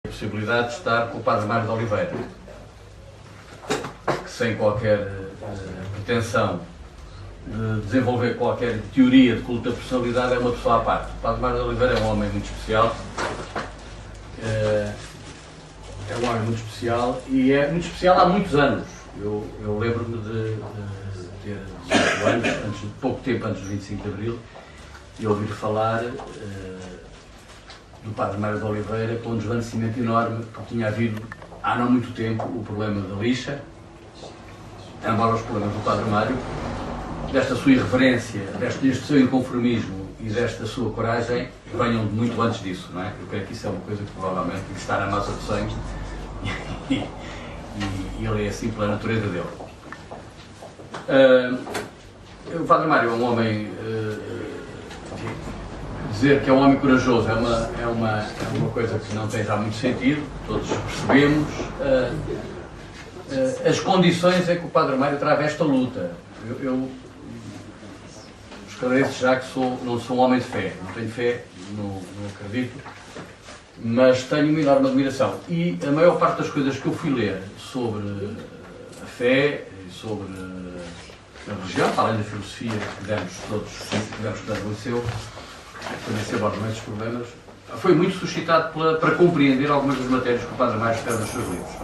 A possibilidade de estar com o Padre Mário de Oliveira, que sem qualquer pretensão de desenvolver qualquer teoria de culto da personalidade é uma pessoa à parte. O Padre Mário de Oliveira é um homem muito especial, e é muito especial há muitos anos. Eu lembro-me de ter 18 anos, pouco tempo antes do 25 de Abril, e ouvir falar do Padre Mário de Oliveira com um desvanecimento enorme, porque tinha havido há não muito tempo o problema da lixa, embora os problemas do Padre Mário, desta sua irreverência, deste seu inconformismo e desta sua coragem, venham de muito antes disso, não é? Eu creio que isso é uma coisa que provavelmente está na massa de sangue e ele é assim pela natureza dele. O Padre Mário é um homem, dizer que é um homem corajoso é uma coisa que não tem já muito sentido, todos percebemos as condições em que o Padre Mário trava esta luta. Eu esclareço já que não sou um homem de fé, não tenho fé, não acredito, mas tenho uma enorme admiração. E a maior parte das coisas que eu fui ler sobre a fé e sobre a religião, além da filosofia que demos todos, que tivemos estudar no liceu, conhecer obviamente os problemas, foi muito suscitado para compreender algumas das matérias que o Padre Mário escreve nos seus livros.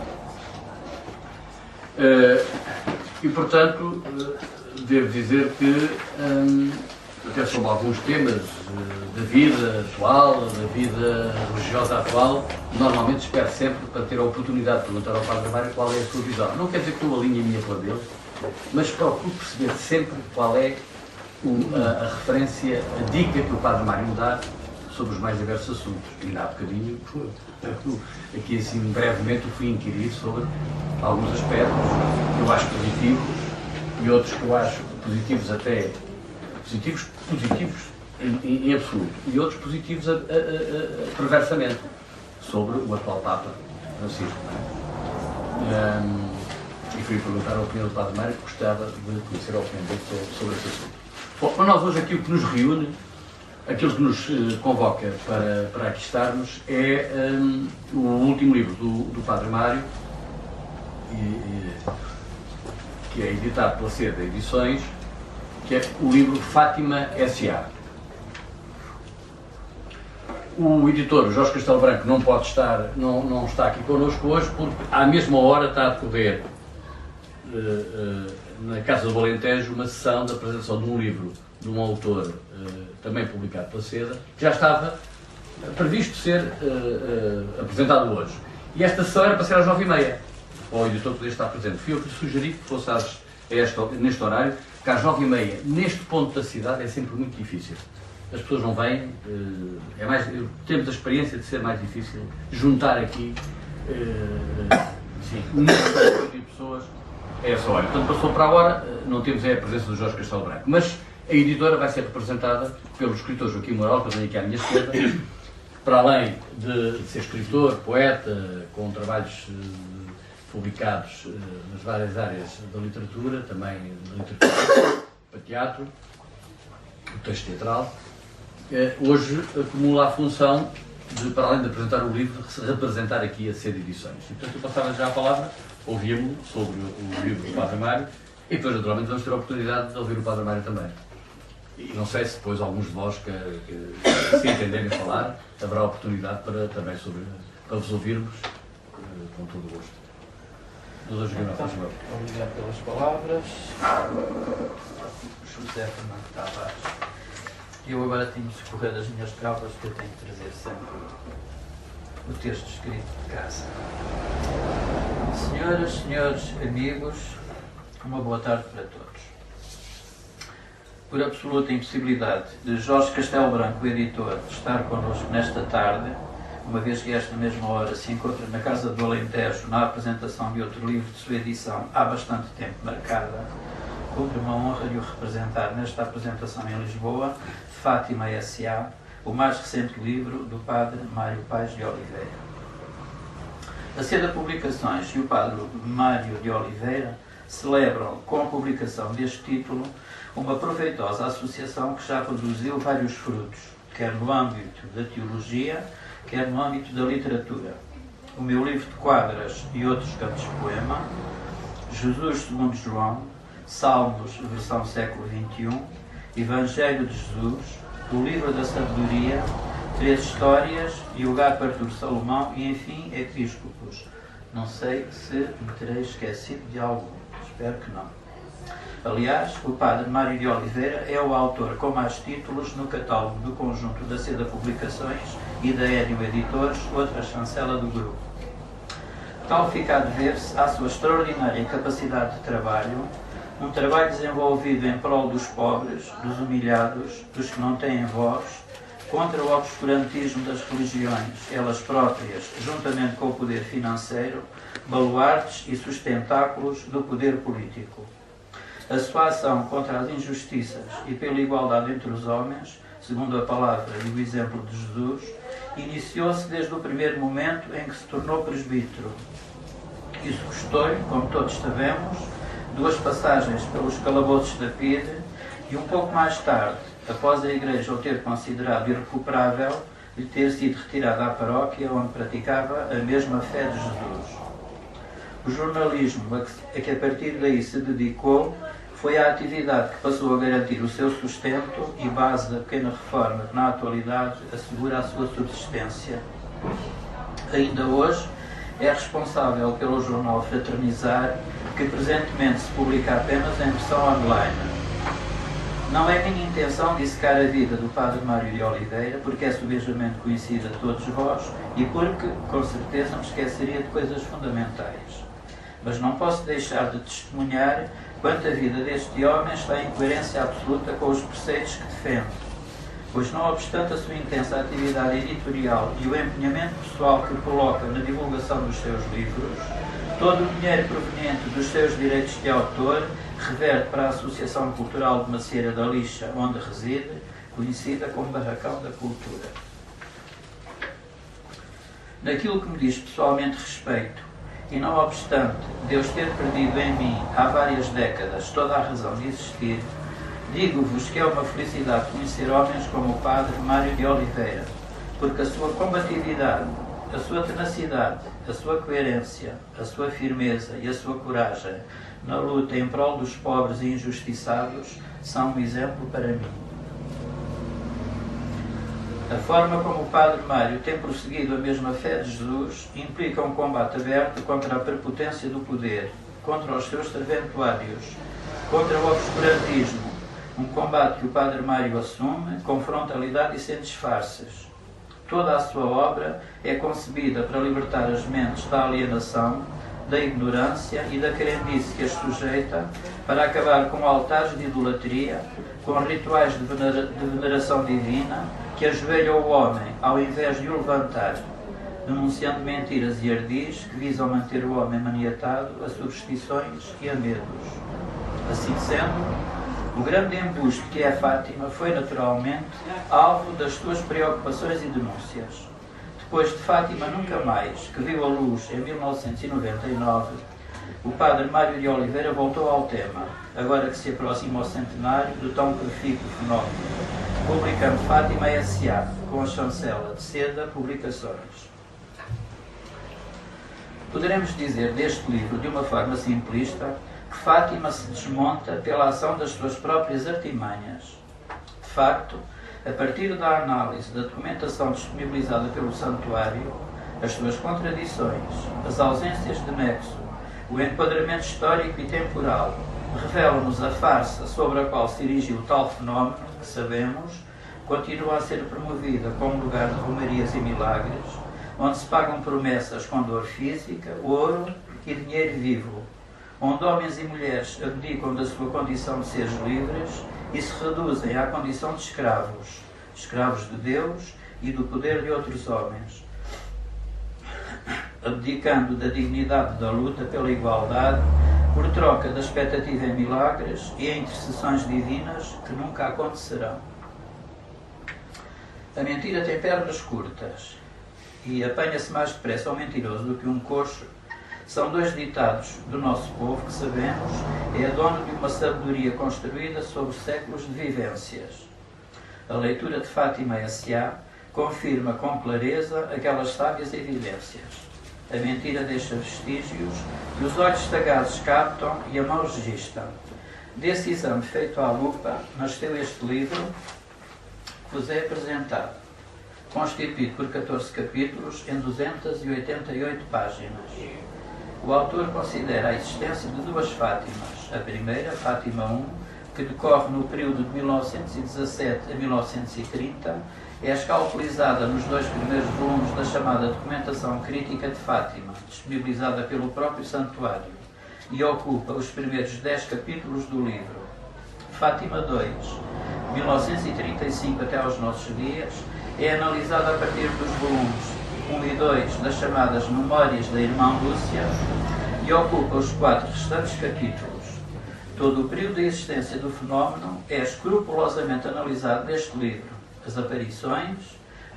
E, portanto, devo dizer que, até sobre alguns temas da vida atual, da vida religiosa atual, normalmente espero sempre para ter a oportunidade de perguntar ao Padre Mário qual é a sua visão. Não quer dizer que eu alinhe a minha com a dele, mas procuro perceber sempre qual é a referência, a dica que o Padre Mário me dá sobre os mais diversos assuntos. E ainda há bocadinho, aqui assim brevemente, eu fui inquirir sobre alguns aspectos que eu acho positivos e outros que eu acho positivos até positivos em absoluto, e outros positivos perversamente, sobre o atual Papa Francisco. E fui perguntar a opinião do Padre Mário, que gostava de conhecer a opinião dele sobre esse assunto. Bom, para nós hoje aqui o que nos reúne, aquilo que nos convoca para aqui estarmos, é o último livro do Padre Mário, que é editado pela Seda Edições, que é o livro Fátima S.A. O editor, Jorge Castelo Branco, não pode estar, não está aqui connosco hoje, porque à mesma hora está a decorrer na Casa do Alentejo uma sessão de apresentação de um livro de um autor também publicado pela Seda, que já estava previsto ser apresentado hoje. E esta sessão era para ser às 9h30, para o editor poder estar presente. Fui eu que lhe sugeri que fosse neste horário, que às 9h30, neste ponto da cidade, é sempre muito difícil. As pessoas não vêm, temos a experiência de ser mais difícil juntar aqui um número de pessoas a essa hora. Portanto, passou para a hora, não temos a presença do Jorge Castelo Branco, mas a editora vai ser representada pelo escritor Joaquim Moral, que eu tenho aqui à minha esquerda, para além de ser escritor, poeta, com trabalhos publicados nas várias áreas da literatura, também da literatura para teatro, o texto teatral. Hoje acumula a função de, para além de apresentar o livro, representar aqui a Seda Edições. E, portanto, eu passava já a palavra, ouvíamos sobre o livro do Padre Mário, e depois, naturalmente, vamos ter a oportunidade de ouvir o Padre Mário também. E não sei se depois alguns de vós que se entenderem falar, haverá oportunidade para vos ouvirmos com todo o gosto. Obrigado pelas palavras. José Fernando Tavares. Eu agora tenho de escorrer das minhas traumas, que eu tenho de trazer sempre o texto escrito de casa. Senhoras, senhores, amigos, uma boa tarde para todos. Por absoluta impossibilidade de Jorge Castelo Branco, o editor, estar connosco nesta tarde, uma vez que esta mesma hora se encontra na Casa do Alentejo na apresentação de outro livro de sua edição há bastante tempo marcada, cumpre uma honra de o representar nesta apresentação em Lisboa, Fátima S.A., o mais recente livro do Padre Mário Paes de Oliveira. A Seda Publicações e o Padre Mário de Oliveira celebram, com a publicação deste título, uma proveitosa associação que já produziu vários frutos, quer no âmbito da teologia, quer no âmbito da literatura. O meu livro de quadras e outros cantos de poema, Jesus segundo João, Salmos, versão século XXI, Evangelho de Jesus, o livro da sabedoria, 3 histórias e o gato Artur Salomão e, enfim, Epíscopos. Não sei se me terei esquecido de algum, espero que não. Aliás, o padre Mário de Oliveira é o autor com mais títulos no catálogo do conjunto da Seda Publicações e da Énio Editores, outra chancela do grupo. Tal fica a dever-se à sua extraordinária capacidade de trabalho, um trabalho desenvolvido em prol dos pobres, dos humilhados, dos que não têm voz, contra o obscurantismo das religiões, elas próprias, juntamente com o poder financeiro, baluartes e sustentáculos do poder político. A sua ação contra as injustiças e pela igualdade entre os homens, segundo a palavra e o exemplo de Jesus, iniciou-se desde o primeiro momento em que se tornou presbítero. Isso custou-lhe, como todos sabemos, 2 passagens pelos calabouços da PIDE e um pouco mais tarde, após a Igreja o ter considerado irrecuperável, lhe ter sido retirada à paróquia onde praticava a mesma fé de Jesus. O jornalismo a que a partir daí se dedicou foi a atividade que passou a garantir o seu sustento e base da pequena reforma que na atualidade assegura a sua subsistência. Ainda hoje é responsável pelo jornal Fraternizar, que presentemente se publica apenas em versão online. Não é minha intenção dissecar a vida do padre Mário de Oliveira, porque é subejamente conhecida de todos vós e porque, com certeza, me esqueceria de coisas fundamentais. Mas não posso deixar de testemunhar quanto a vida deste homem está em coerência absoluta com os preceitos que defende, pois não obstante a sua intensa atividade editorial e o empenhamento pessoal que coloca na divulgação dos seus livros, todo o dinheiro proveniente dos seus direitos de autor reverte para a Associação Cultural de Macieira da Lixa, onde reside, conhecida como Barracão da Cultura. Naquilo que me diz pessoalmente respeito, e não obstante Deus ter perdido em mim há várias décadas toda a razão de existir, digo-vos que é uma felicidade conhecer homens como o padre Mário de Oliveira, porque a sua combatividade, a sua tenacidade, a sua coerência, a sua firmeza e a sua coragem na luta em prol dos pobres e injustiçados são um exemplo para mim. A forma como o padre Mário tem prosseguido a mesma fé de Jesus implica um combate aberto contra a prepotência do poder, contra os seus serventuários, contra o obscurantismo, um combate que o padre Mário assume com frontalidade e sem disfarces. Toda a sua obra é concebida para libertar as mentes da alienação, da ignorância e da crendice que as sujeita, para acabar com altares de idolatria, com rituais de veneração divina, que ajoelham o homem ao invés de o levantar, denunciando mentiras e ardis que visam manter o homem maniatado a superstições e a medos. Assim sendo, o grande embuste que é Fátima foi naturalmente alvo das suas preocupações e denúncias. Depois de Fátima Nunca Mais, que viu a luz em 1999, o padre Mário de Oliveira voltou ao tema, agora que se aproxima o centenário do tão profícuo fenómeno, publicando Fátima S.A., com a chancela de Seda Publicações. Poderemos dizer deste livro, de uma forma simplista, que Fátima se desmonta pela ação das suas próprias artimanhas. De facto, a partir da análise da documentação disponibilizada pelo santuário, as suas contradições, as ausências de nexo, o enquadramento histórico e temporal, revelam-nos a farsa sobre a qual se erigiu o tal fenómeno que, sabemos, continua a ser promovida como lugar de romarias e milagres, onde se pagam promessas com dor física, ouro e dinheiro vivo, onde homens e mulheres abdicam da sua condição de seres livres e se reduzem à condição de escravos, escravos de Deus e do poder de outros homens, abdicando da dignidade da luta pela igualdade por troca da expectativa em milagres e em intercessões divinas que nunca acontecerão. A mentira tem pernas curtas e apanha-se mais depressa ao mentiroso do que um coxo. São dois ditados do nosso povo que, sabemos, é dono de uma sabedoria construída sobre séculos de vivências. A leitura de Fátima S.A. confirma com clareza aquelas sábias evidências. A mentira deixa vestígios que os olhos sagazes captam e a mão registam. Desse exame feito à lupa, nasceu este livro que vos é apresentado, constituído por 14 capítulos em 288 páginas. O autor considera a existência de duas Fátimas. A primeira, Fátima I, que decorre no período de 1917 a 1930, é escalpelizada nos dois primeiros volumes da chamada Documentação Crítica de Fátima, disponibilizada pelo próprio santuário, e ocupa os primeiros 10 capítulos do livro. Fátima II, 1935 até aos nossos dias, é analisada a partir dos volumes 1 e 2 das chamadas Memórias da Irmã Lúcia e ocupa os 4 restantes capítulos. Todo o período de existência do fenómeno é escrupulosamente analisado neste livro. As aparições,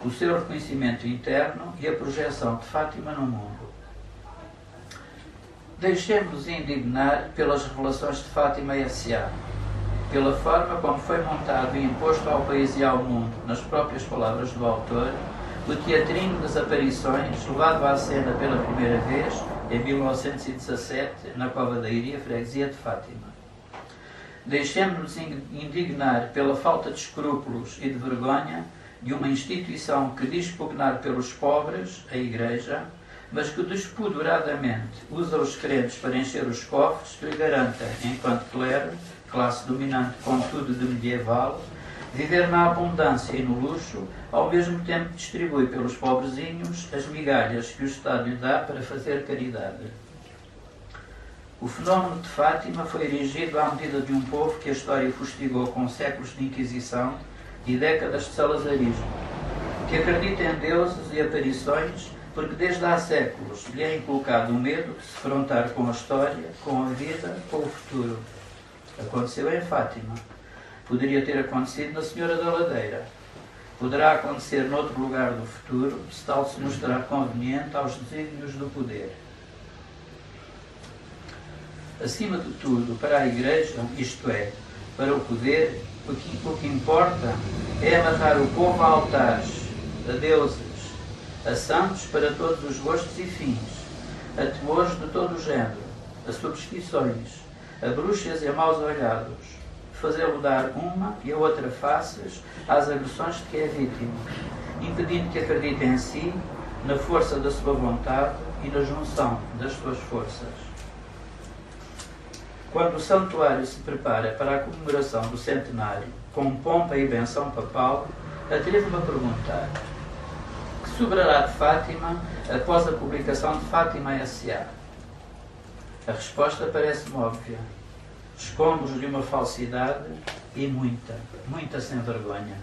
o seu reconhecimento interno e a projeção de Fátima no mundo. Deixemos-nos indignar pelas revelações de Fátima S.A., pela forma como foi montado e imposto ao país e ao mundo, nas próprias palavras do autor, o teatrinho das aparições, levado à cena pela primeira vez, em 1917, na Cova da Iria, freguesia de Fátima. Deixemos-nos indignar pela falta de escrúpulos e de vergonha de uma instituição que diz pugnar pelos pobres, a Igreja, mas que despoderadamente usa os crentes para encher os cofres que lhe garantem, enquanto clero, classe dominante contudo de medieval, viver na abundância e no luxo, ao mesmo tempo que distribui pelos pobrezinhos as migalhas que o Estado lhe dá para fazer caridade. O fenómeno de Fátima foi erigido à medida de um povo que a história fustigou com séculos de Inquisição e décadas de salazarismo, que acredita em deuses e aparições porque desde há séculos lhe é inculcado o medo de se defrontar com a história, com a vida, com o futuro. Aconteceu em Fátima. Poderia ter acontecido na Senhora da Ladeira. Poderá acontecer noutro lugar do futuro, se tal se mostrar conveniente aos desígnios do poder. Acima de tudo, para a Igreja, isto é, para o poder, o que importa é amarrar o povo a altares, a deuses, a santos para todos os gostos e fins, a temores de todo o género, a superstições, a bruxas e a maus olhados, fazê-lo dar uma e a outra faces às agressões de que é vítima, impedindo que acredite em si, na força da sua vontade e na junção das suas forças. Quando o santuário se prepara para a comemoração do centenário, com pompa e benção papal, atrevo-me a perguntar: que sobrará de Fátima após a publicação de Fátima S.A.? A resposta parece-me óbvia. Escombros de uma falsidade e muita, muita sem vergonha.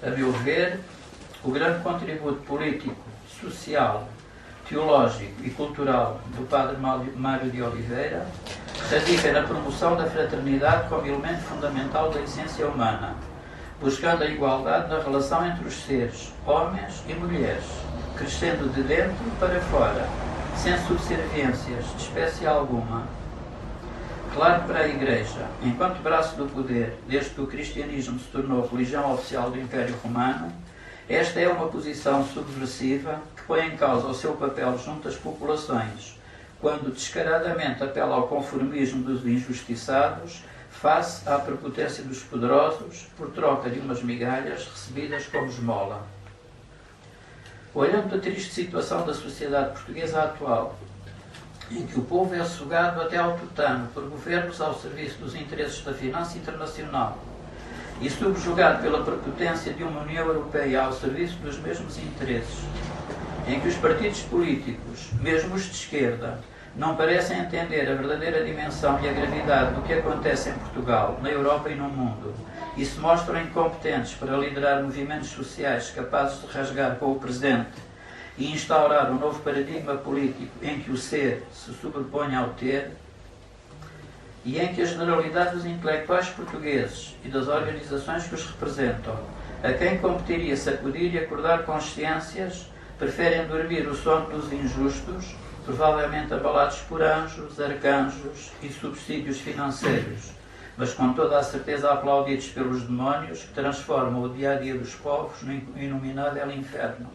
A meu ver, o grande contributo político, social, teológico e cultural do Padre Mário de Oliveira radica na promoção da fraternidade como elemento fundamental da essência humana, buscando a igualdade na relação entre os seres, homens e mulheres, crescendo de dentro para fora, sem subserviências de espécie alguma. Claro, para a Igreja, enquanto braço do poder, desde que o cristianismo se tornou religião oficial do Império Romano, esta é uma posição subversiva que põe em causa o seu papel junto às populações, quando descaradamente apela ao conformismo dos injustiçados face à prepotência dos poderosos por troca de umas migalhas recebidas como esmola. Olhando a triste situação da sociedade portuguesa atual, em que o povo é sugado até ao tutano por governos ao serviço dos interesses da finança internacional e subjugado pela prepotência de uma União Europeia ao serviço dos mesmos interesses, em que os partidos políticos, mesmo os de esquerda, não parecem entender a verdadeira dimensão e a gravidade do que acontece em Portugal, na Europa e no mundo, e se mostram incompetentes para liderar movimentos sociais capazes de rasgar com o presente e instaurar um novo paradigma político em que o ser se sobrepõe ao ter, e em que a generalidade dos intelectuais portugueses e das organizações que os representam, a quem competiria sacudir e acordar consciências, preferem dormir o sono dos injustos, provavelmente abalados por anjos, arcanjos e subsídios financeiros, mas com toda a certeza aplaudidos pelos demónios que transformam o dia-a-dia dos povos no inominável inferno.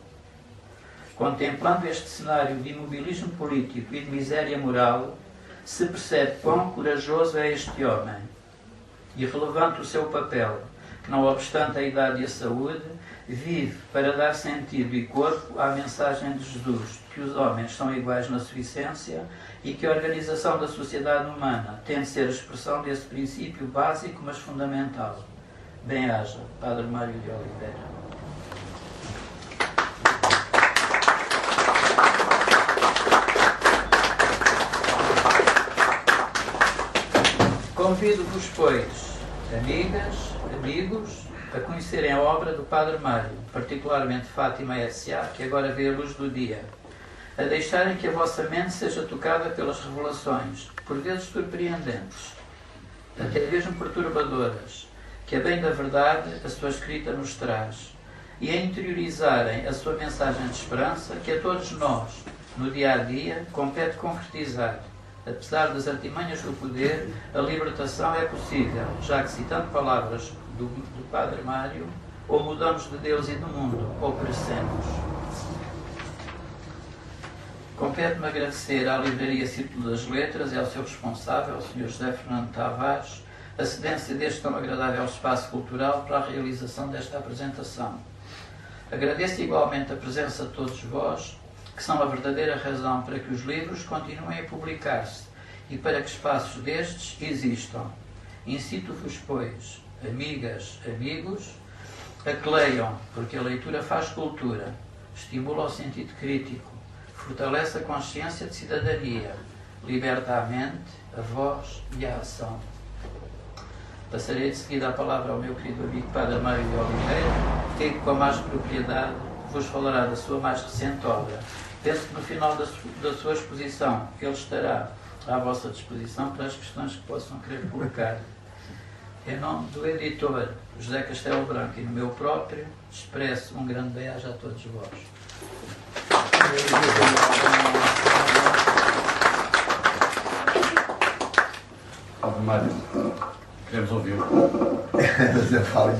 Contemplando este cenário de imobilismo político e de miséria moral, se percebe quão corajoso é este homem e relevante o seu papel, que, não obstante a idade e a saúde, vive para dar sentido e corpo à mensagem de Jesus, de que os homens são iguais na suficiência e que a organização da sociedade humana tem de ser a expressão desse princípio básico, mas fundamental. Bem-haja, Padre Mário de Oliveira. Convido-vos, pois, amigas, amigos, a conhecerem a obra do Padre Mário, particularmente Fátima S.A., que agora vê a luz do dia, a deixarem que a vossa mente seja tocada pelas revelações, por vezes surpreendentes, até mesmo perturbadoras, que a bem da verdade a sua escrita nos traz, e a interiorizarem a sua mensagem de esperança que a todos nós, no dia-a-dia, compete concretizar. Apesar das artimanhas do poder, a libertação é possível, já que, citando palavras do Padre Mário, ou mudamos de Deus e do mundo, ou perecemos. Compete-me agradecer à Livraria Círculo das Letras e ao seu responsável, o Sr. José Fernando Tavares, a cedência deste tão agradável espaço cultural para a realização desta apresentação. Agradeço igualmente a presença de todos vós, que são a verdadeira razão para que os livros continuem a publicar-se e para que espaços destes existam. Incito-vos, pois, amigas, amigos, a que leiam, porque a leitura faz cultura, estimula o sentido crítico, fortalece a consciência de cidadania, liberta a mente, a voz e a ação. Passarei de seguida a palavra ao meu querido amigo Padre Mário de Oliveira, que com a mais propriedade vos falará da sua mais recente obra. Penso que no final da sua exposição ele estará à vossa disposição para as questões que possam querer colocar. Em nome do editor José Castelo Branco e no meu próprio, expresso um grande beijo a todos vós. Padre Mário, queremos ouvi-lo. Você fala.